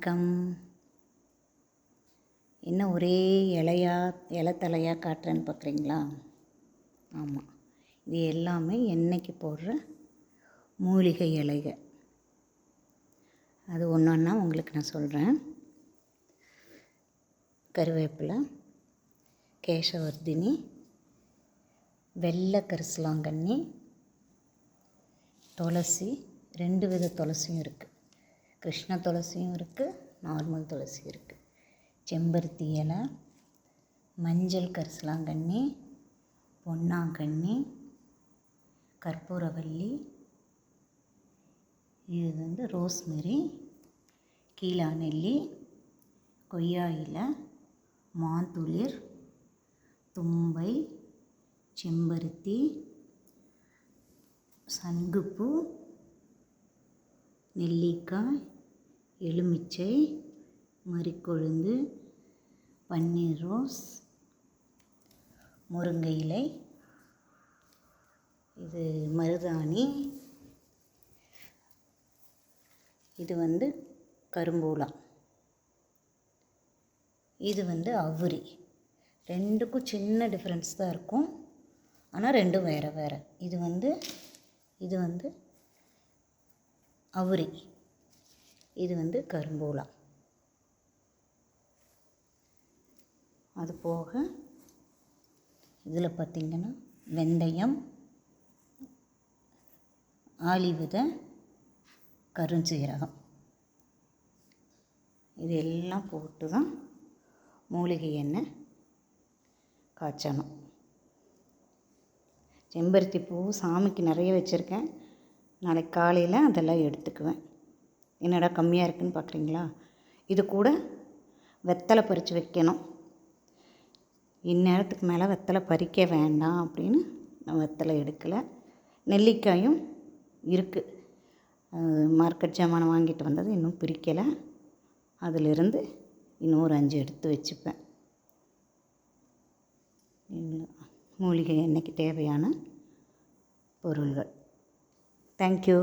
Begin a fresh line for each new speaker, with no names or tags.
வணக்கம். என்ன ஒரே இலைத்தலையாக காட்டுறேன்னு பார்க்குறீங்களா? ஆமாம், இது எல்லாமே எண்ணெய்க்கு போடுற மூலிகை இலைகள். அது ஒன்று ஒன்றா உங்களுக்கு நான் சொல்கிறேன். கருவேப்பிலை, கேசவர்தினி, வெள்ளை கரிசலாங்கண்ணி, துளசி. 2 வித துளசியும் இருக்குது. கிருஷ்ண துளசியும் இருக்குது, நார்மல் துளசி இருக்குது. செம்பருத்தி இலை, மஞ்சள் கரிசலாங்கண்ணி, பொன்னாங்கண்ணி, கற்பூரவள்ளி, இது ரோஸ்மெரி, கீழாநெல்லி, கொய்யா இலை, மாந்துளிர், தும்பை, செம்பருத்தி, சங்குப்பூ, நெல்லிக்காய், எலுமிச்சை, மறிக்கொழுந்து, பன்னீர் ரோஸ், முருங்கை இலை, இது மருதாணி, இது கரும்பூலா, இது அவுரி. ரெண்டுக்கும் சின்ன டிஃப்ரென்ஸ் தான் இருக்கும், ஆனால் ரெண்டும் வேறு வேறு. இது அவுரி, இது கரும்பூலா. அது போக இதில் பார்த்திங்கன்னா வெந்தயம், ஆலிவிதை, கருஞ்சீரகம், இது எல்லாம் போட்டு தான் மூலிகை எண்ணெய் காய்ச்சணும். செம்பருத்தி பூ சாமிக்கு நிறைய வச்சுருக்கேன். நாளைக்கு காலையில் அதெல்லாம் எடுத்துக்குவேன். என்னடா கம்மியாக இருக்குதுன்னு பார்க்குறீங்களா? இது கூட வெத்தலை பறித்து வைக்கணும். இந்நேரத்துக்கு மேலே வெத்தலை பறிக்க வேண்டாம் அப்படின்னு நான் வெத்தலை எடுக்கலை. நெல்லிக்காயும் இருக்குது, மார்க்கெட் ஜாமான் வாங்கிட்டு வந்தது இன்னும் பிரிக்கலை. அதிலிருந்து இன்னும் ஒரு 5 எடுத்து வச்சுப்பேன். மூலிகை எண்ணெய்க்கு தேவையான பொருள்கள். தேங்க்யூ.